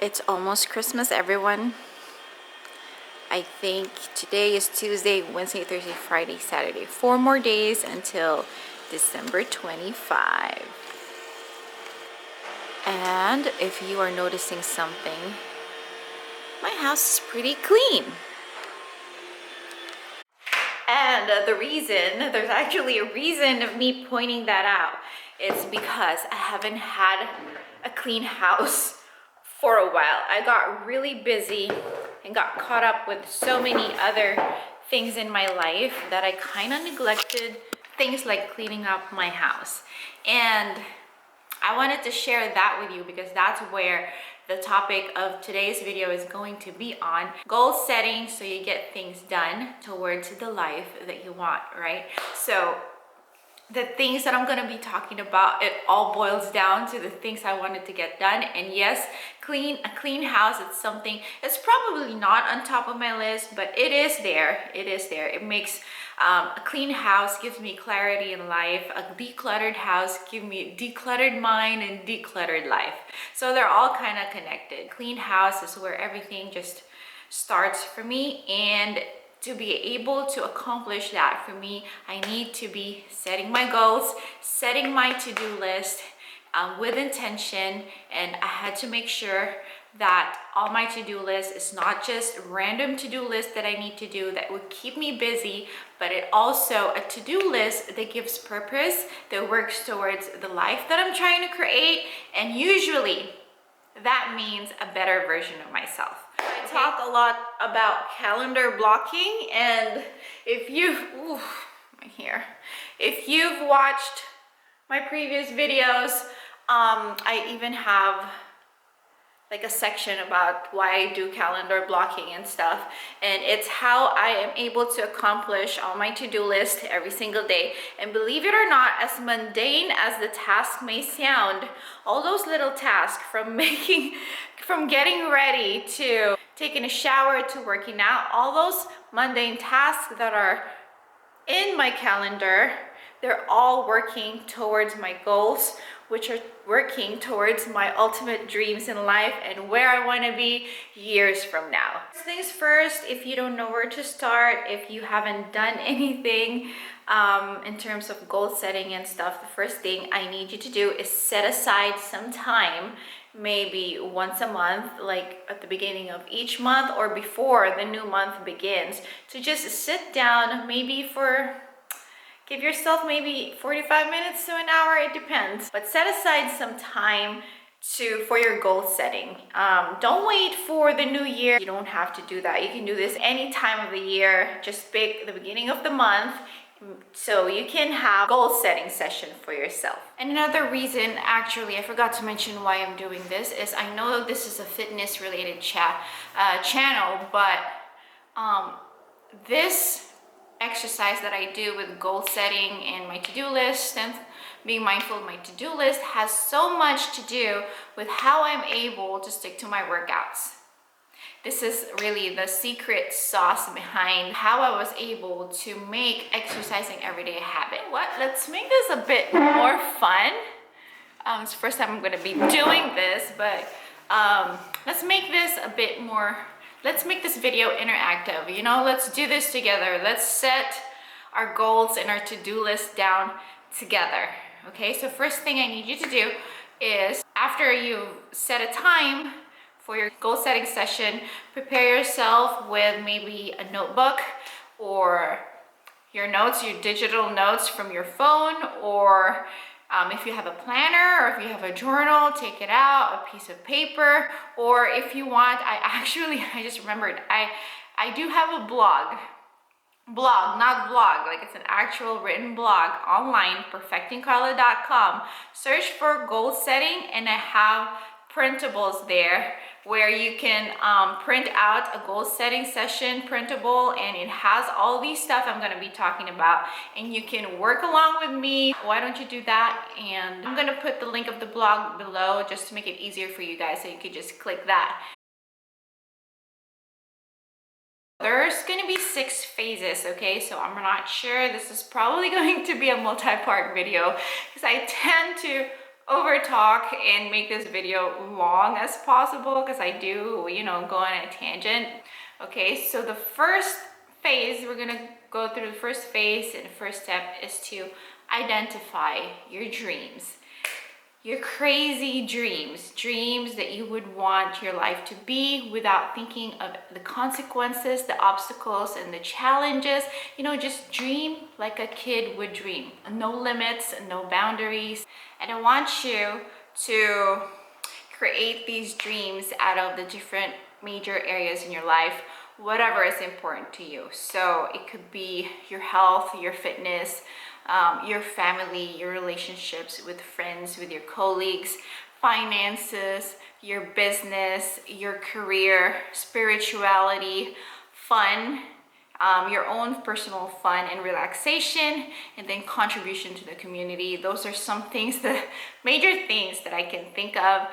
It's almost Christmas, everyone. I think today is Tuesday, Wednesday, Thursday, Friday, Saturday. 4 more days until December 25. And if you are noticing something, my house is pretty clean. And there's actually a reason of me pointing that out. It's because I haven't had a clean house for a while. I got really busy and got caught up with so many other things in my life that I kind of neglected things like cleaning up my house. And I wanted to share that with you because that's where the topic of today's video is going to be on goal setting, so you get things done towards the life that you want, right? So the things that I'm going to be talking about, it all boils down to the things I wanted to get done. And yes, a clean house, it's something, it's probably not on top of my list, but it is there. It is there. It makes a clean house gives me clarity in life. A decluttered house gives me decluttered mind and decluttered life. So they're all kind of connected. Clean house is where everything just starts for me, and to be able to accomplish that for me, I need to be setting my goals, setting my to-do list with intention. And I had to make sure that all my to-do list is not just random to-do list that I need to do that would keep me busy, but it also a to-do list that gives purpose, that works towards the life that I'm trying to create. And usually that means a better version of myself. I talk a lot about calendar blocking, and if you've watched my previous videos, I even have like a section about why I do calendar blocking and stuff, and it's how I am able to accomplish all my to-do list every single day. And believe it or not, as mundane as the task may sound, all those little tasks from getting ready to taking a shower to working out, all those mundane tasks that are in my calendar, they're all working towards my goals, which are working towards my ultimate dreams in life and where I want to be years from now. First things first, if you don't know where to start, if you haven't done anything in terms of goal setting and stuff, the first thing I need you to do is set aside some time, maybe once a month, like at the beginning of each month or before the new month begins, to just sit down, give yourself maybe 45 minutes to an hour, it depends. But set aside some time for your goal setting. Don't wait for the new year. You don't have to do that. You can do this any time of the year. Just pick the beginning of the month so you can have goal setting session for yourself. And another reason, actually, I forgot to mention why I'm doing this, is I know this is a fitness related channel, but this exercise that I do with goal setting and my to-do list and being mindful of my to-do list has so much to do with how I'm able to stick to my workouts. This is really the secret sauce behind how I was able to make exercising every day a habit. Let's make this a bit more fun. It's the first time I'm going to be doing this, but let's make this a bit more. Let's make this video interactive. You know, let's do this together. Let's set our goals and our to-do list down together. Okay, so first thing I need you to do is, after you set a time for your goal setting session, prepare yourself with maybe a notebook or your notes, your digital notes from your phone, or if you have a planner or if you have a journal, take it out, a piece of paper, or if you want, I just remembered, I do have a blog, not vlog, like it's an actual written blog online, perfectingcarla.com. Search for goal setting, and I have printables there where you can print out a goal setting session printable, and it has all these stuff I'm going to be talking about, and you can work along with me. Why don't you do that? And I'm going to put the link of the blog below just to make it easier for you guys, so you could just click that. There's going to be 6 phases, okay? So I'm not sure, this is probably going to be a multi-part video because I tend to over talk and make this video long as possible because I do, you know, go on a tangent. Okay, so the first phase, we're gonna go through the first phase, and the first step is to identify your dreams. Your crazy dreams that you would want your life to be without thinking of the consequences, the obstacles, and the challenges. You know, just dream like a kid would dream. No limits, no boundaries. And I want you to create these dreams out of the different major areas in your life, whatever is important to you. So it could be your health, your fitness, your family, your relationships with friends, with your colleagues, finances, your business, your career, spirituality, fun, your own personal fun and relaxation, and then contribution to the community. Those are some things, the major things that I can think of.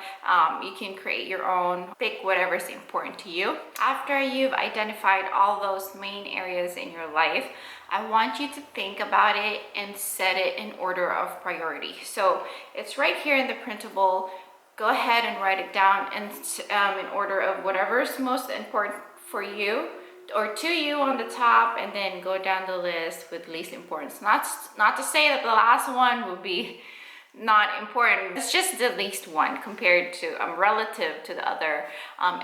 You can create your own, pick whatever's important to you. After you've identified all those main areas in your life, I want you to think about it and set it in order of priority. So it's right here in the printable. Go ahead and write it down in order of whatever's most important for you or to you on the top, and then go down the list with least importance. Not to say that the last one will be not important. It's just the least one compared to relative to the other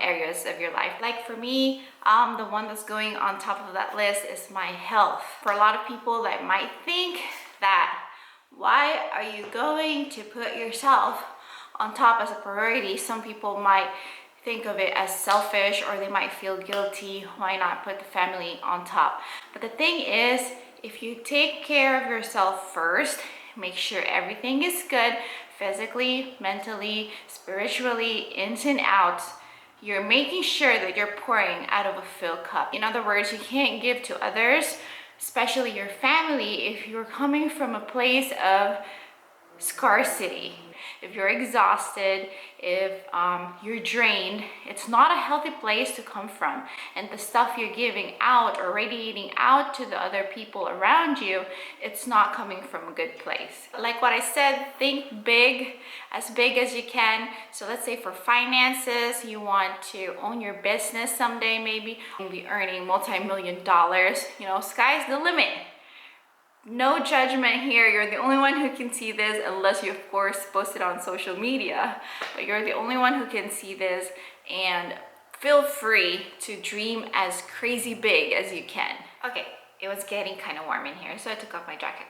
areas of your life. Like for me, the one that's going on top of that list is my health. For a lot of people that might think that, why are you going to put yourself on top as a priority? Some people might think of it as selfish, or they might feel guilty. Why not put the family on top? But the thing is, if you take care of yourself first, make sure everything is good physically, mentally, spiritually, ins and outs, you're making sure that you're pouring out of a filled cup. In other words, you can't give to others, especially your family, if you're coming from a place of scarcity. If you're exhausted, if you're drained, it's not a healthy place to come from. And the stuff you're giving out or radiating out to the other people around you, it's not coming from a good place. Like what I said, think big as you can. So let's say for finances, you want to own your business someday, maybe. You'll be earning multi-million dollars. You know, sky's the limit. No judgment here. You're the only one who can see this, unless you of course post it on social media, but you're the only one who can see this, and feel free to dream as crazy big as you can. Okay, it was getting kind of warm in here, so I took off my jacket.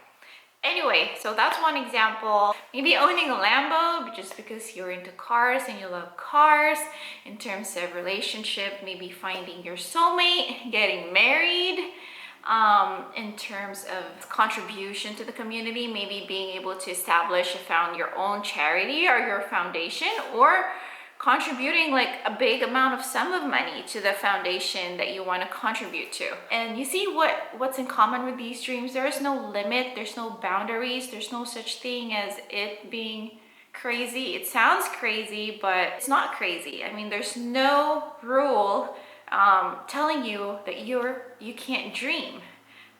Anyway, so that's one example. Maybe owning a Lambo just because you're into cars and you love cars. In terms of relationship, maybe finding your soulmate, getting married. In terms of contribution to the community, maybe being able to establish and found your own charity or your foundation, or contributing like a big amount of sum of money to the foundation that you want to contribute to. And you see what's in common with these dreams? There is no limit, there's no boundaries, there's no such thing as it being crazy. It sounds crazy, but it's not crazy. I mean, there's no rule telling you that you can't dream,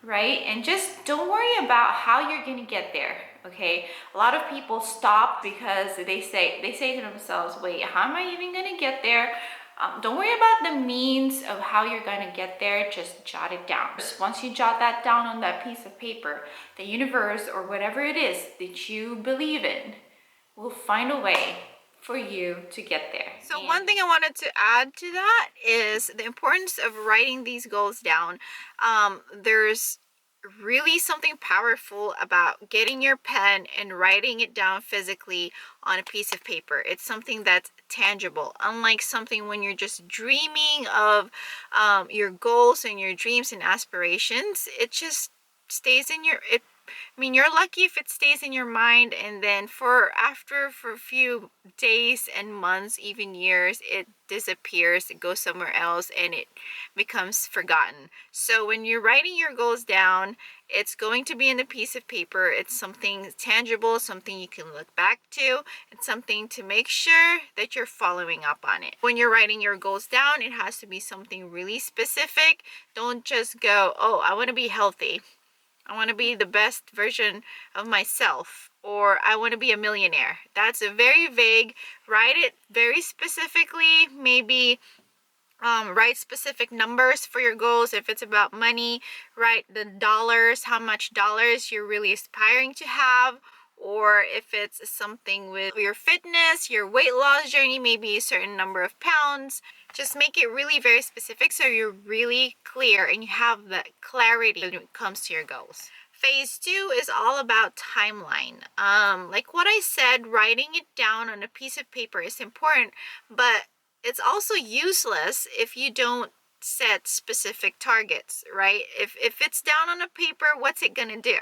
right? And just don't worry about how you're gonna get there. Okay, a lot of people stop because they say to themselves, wait, how am I even gonna get there? Don't worry about the means of how you're gonna get there, just jot it down. Once you jot that down on that piece of paper, the universe or whatever it is that you believe in will find a way for you to get there. So one thing I wanted to add to that is the importance of writing these goals down. There's really something powerful about getting your pen and writing it down physically on a piece of paper. It's something that's tangible, unlike something when you're just dreaming of your goals and your dreams and aspirations. It just stays in your you're lucky if it stays in your mind, and then for a few days and months, even years, it disappears, it goes somewhere else, and it becomes forgotten. So when you're writing your goals down, it's going to be in a piece of paper. It's something tangible, something you can look back to. It's something to make sure that you're following up on it. When you're writing your goals down, it has to be something really specific. Don't just go, oh, I want to be healthy, I want to be the best version of myself. or I want to be a millionaire. That's a very vague. Write it very specifically, maybe write specific numbers for your goals. If it's about money, write the dollars, how much dollars you're really aspiring to have. Or if it's something with your fitness, your weight loss journey, maybe a certain number of pounds, just make it really very specific so you're really clear and you have the clarity when it comes to your goals. Phase 2 is all about timeline. Like what I said, writing it down on a piece of paper is important, but it's also useless if you don't set specific targets, right? If it's down on a paper, what's it gonna do?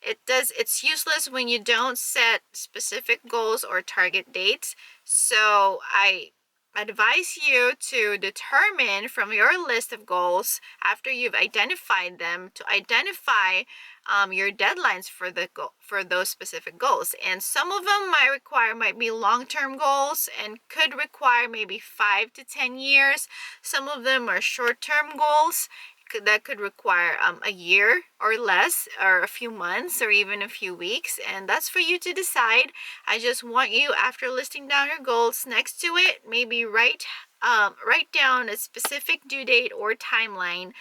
It's useless when you don't set specific goals or target dates. So I advise you to determine from your list of goals, after you've identified them, to identify your deadlines for those specific goals. And some of them might be long-term goals and could require maybe 5 to 10 years. Some of them are short-term goals that could require a year or less, or a few months, or even a few weeks, and that's for you to decide. I just want you, after listing down your goals, next to it maybe write down a specific due date or timeline.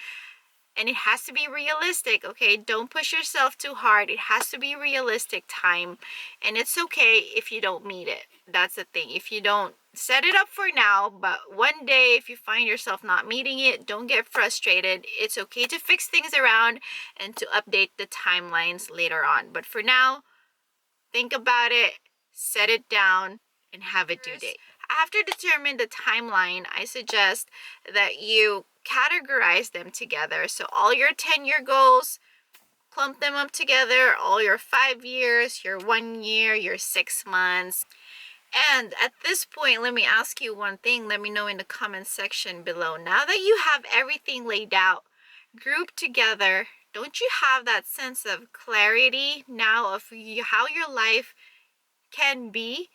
And it has to be realistic, okay? Don't push yourself too hard. It has to be realistic time. And it's okay if you don't meet it. That's the thing. If you don't set it up for now, but one day if you find yourself not meeting it, don't get frustrated. It's okay to fix things around and to update the timelines later on. But for now, think about it, set it down, and have a due date. After determining the timeline, I suggest that you categorize them together. So all your 10-year goals, clump them up together, all your 5 years, your 1 year, your 6 months. And at this point, let me ask you one thing. Let me know in the comment section below. Now that you have everything laid out, grouped together, don't you have that sense of clarity now of how your life can be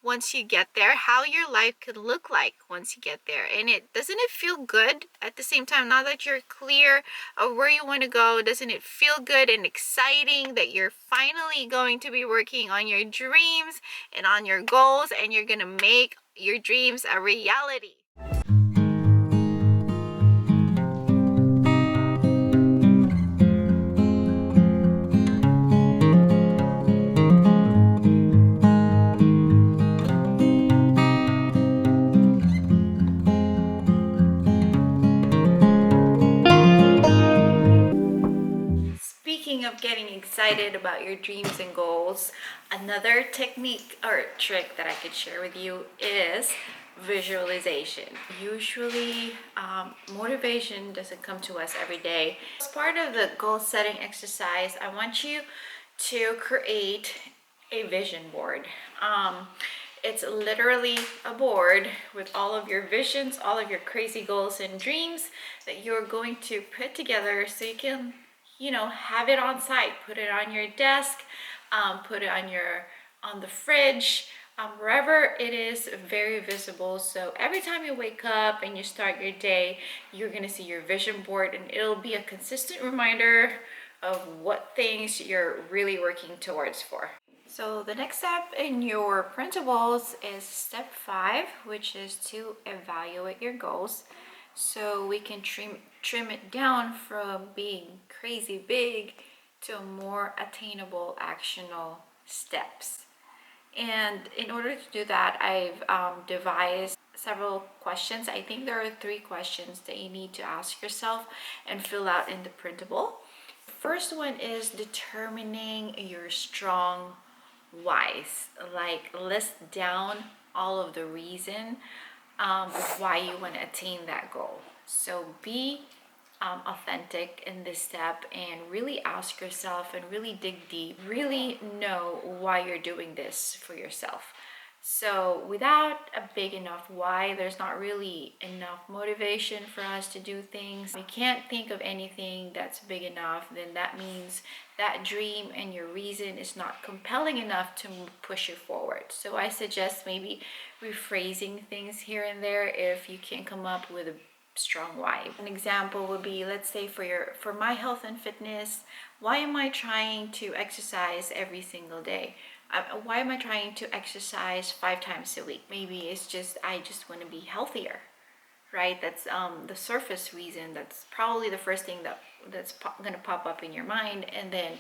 once you get there, how your life could look like once you get there? And doesn't it feel good at the same time, now that you're clear of where you want to go? Doesn't it feel good and exciting that you're finally going to be working on your dreams and on your goals, and you're gonna make your dreams a reality? Speaking of getting excited about your dreams and goals, another technique or trick that I could share with you is visualization. Usually, motivation doesn't come to us every day. As part of the goal setting exercise, I want you to create a vision board. It's literally a board with all of your visions, all of your crazy goals and dreams that you're going to put together so you can, have it on site. Put it on your desk, put it on the fridge, wherever it is very visible. So every time you wake up and you start your day, you're gonna see your vision board, and it'll be a consistent reminder of what things you're really working towards for. So the next step in your printables is step 5, which is to evaluate your goals. So we can trim it down from being crazy big to more attainable, actionable steps. And in order to do that, I've devised several questions. I think there are 3 questions that you need to ask yourself and fill out in the printable. First one is determining your strong whys. Like, list down all of the reason why you want to attain that goal. So be authentic in this step and really ask yourself and really dig deep, really know why you're doing this for yourself. So without a big enough why, there's not really enough motivation for us to do things. If you can't think of anything that's big enough, then that means that dream and your reason is not compelling enough to push you forward. So I suggest maybe rephrasing things here and there if you can't come up with strong why. An example would be, let's say for my health and fitness, why am I trying to exercise every single day? Why am I trying to exercise 5 times a week? Maybe it's just I just want to be healthier, right? That's the surface reason. That's probably the first thing that's going to pop up in your mind. And then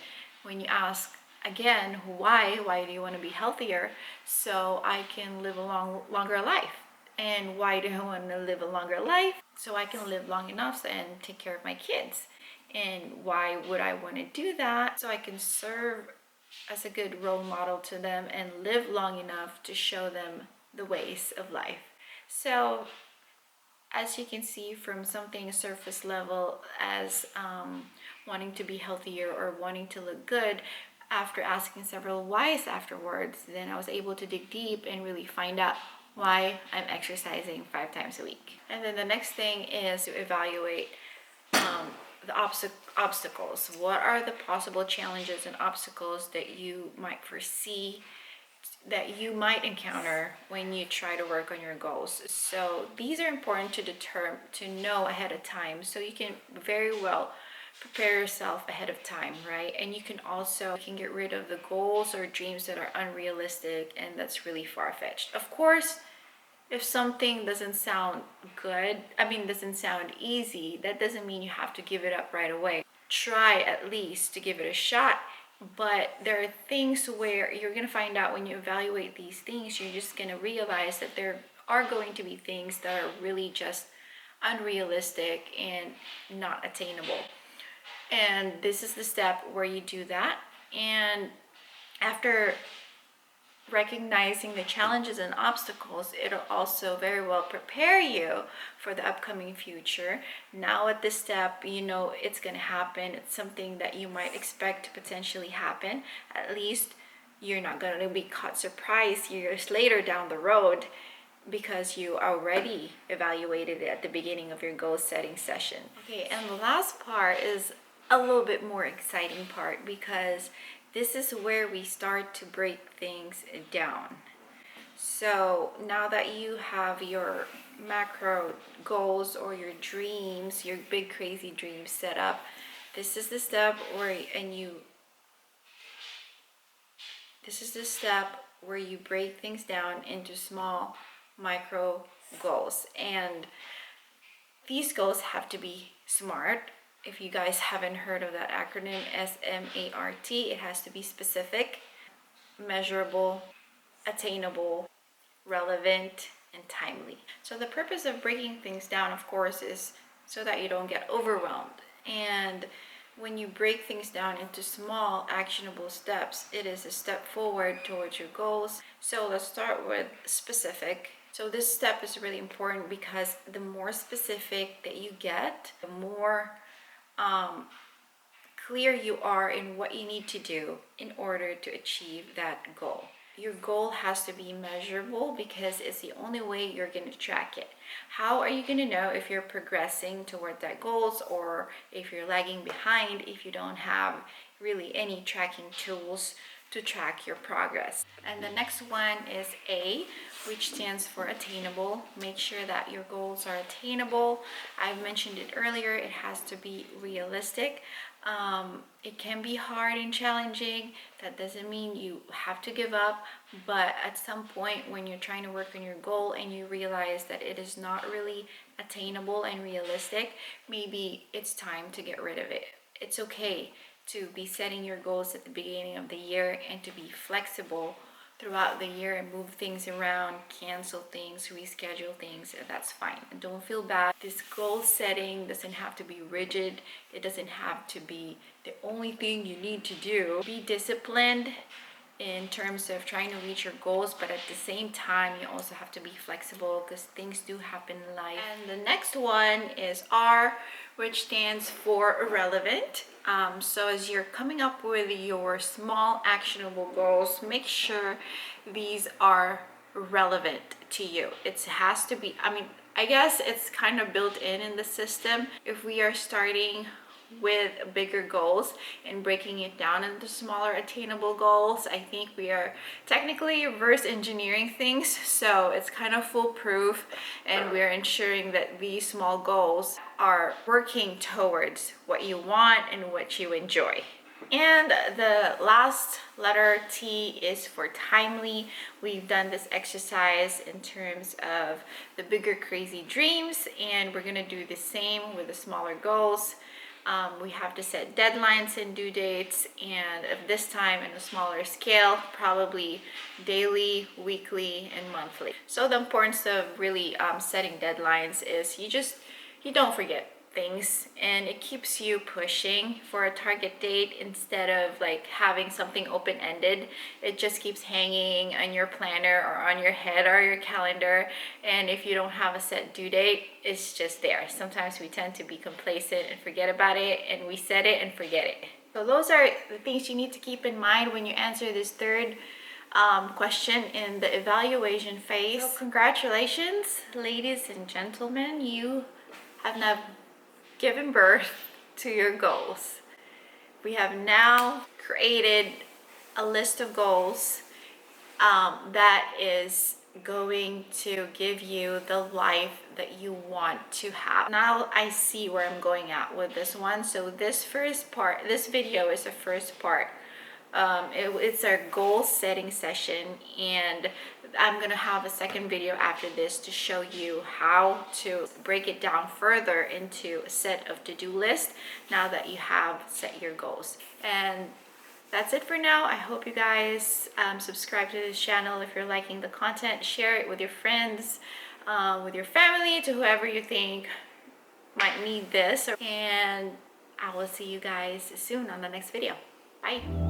when you ask again, why do you want to be healthier? So I can live a longer life. And why do I want to live a longer life? So I can live long enough and take care of my kids. And why would I want to do that? So I can serve as a good role model to them and live long enough to show them the ways of life. So as you can see, from something surface level as wanting to be healthier or wanting to look good, after asking several whys afterwards, then I was able to dig deep and really find out why I'm exercising 5 times a week. And then the next thing is to evaluate the obstacles. What are the possible challenges and obstacles that you might foresee, that you might encounter when you try to work on your goals? So these are important to know ahead of time, so you can very well prepare yourself ahead of time, right? And you can get rid of the goals or dreams that are unrealistic and that's really far-fetched. Of course, if something doesn't sound good, doesn't sound easy, that doesn't mean you have to give it up right away. Try at least to give it a shot. But there are things where you're going to find out when you evaluate these things, you're just going to realize that there are going to be things that are really just unrealistic and not attainable. And this is the step where you do that. And after recognizing the challenges and obstacles, it'll also very well prepare you for the upcoming future. Now at this step, you know it's going to happen. It's something that you might expect to potentially happen. At least you're not going to be caught surprised years later down the road, because you already evaluated it at the beginning of your goal setting session. Okay, and the last part is a little bit more exciting part, because this is where we start to break things down. So now that you have your macro goals or your dreams, your big crazy dreams set up, this is the step where you break things down into small micro goals. And these goals have to be SMART. If you guys haven't heard of that acronym, SMART, it has to be specific, measurable, attainable, relevant, and timely. So the purpose of breaking things down, of course, is so that you don't get overwhelmed. And when you break things down into small, actionable steps, it is a step forward towards your goals. So let's start with specific. So this step is really important, because the more specific that you get, the more clear you are in what you need to do in order to achieve that goal. Your goal has to be measurable, because it's the only way you're going to track it. How are you going to know if you're progressing toward that goals, or if you're lagging behind, if you don't have really any tracking tools to track your progress? And the next one is A, which stands for attainable. Make sure that your goals are attainable. I mentioned it earlier, it has to be realistic. It can be hard and challenging. That doesn't mean you have to give up, but at some point when you're trying to work on your goal and you realize that it is not really attainable and realistic, maybe it's time to get rid of it. It's okay to be setting your goals at the beginning of the year and to be flexible throughout the year and move things around, cancel things, reschedule things. That's fine. Don't feel bad. This goal setting doesn't have to be rigid. It doesn't have to be the only thing you need to do. Be disciplined in terms of trying to reach your goals, but at the same time you also have to be flexible, because things do happen in life. And the next one is R, which stands for relevant. So as you're coming up with your small actionable goals, make sure these are relevant to you. It has to be, I guess it's kind of built in the system. If we are starting with bigger goals and breaking it down into smaller attainable goals. I think we are technically reverse engineering things, so it's kind of foolproof, and we're ensuring that these small goals are working towards what you want and what you enjoy. And the last letter T is for timely. We've done this exercise in terms of the bigger crazy dreams, and we're gonna do the same with the smaller goals. We have to set deadlines and due dates, and of this time in a smaller scale, probably daily, weekly, and monthly. So the importance of really setting deadlines is you don't forget things, and it keeps you pushing for a target date instead of like having something open-ended. It just keeps hanging on your planner or on your head or your calendar, and if you don't have a set due date, it's just there. Sometimes we tend to be complacent and forget about it, and we set it and forget it. So those are the things you need to keep in mind when you answer this third question in the evaluation phase. So congratulations, ladies and gentlemen, you have now given birth to your goals. We have now created a list of goals that is going to give you the life that you want to have. Now I see where I'm going at with this one. So this video is the first part. It's our goal setting session, and I'm gonna have a second video after this to show you how to break it down further into a set of to-do lists now that you have set your goals. And that's it for now. I hope you guys subscribe to this channel if you're liking the content. Share it with your friends, with your family, to whoever you think might need this. And I will see you guys soon on the next video. Bye.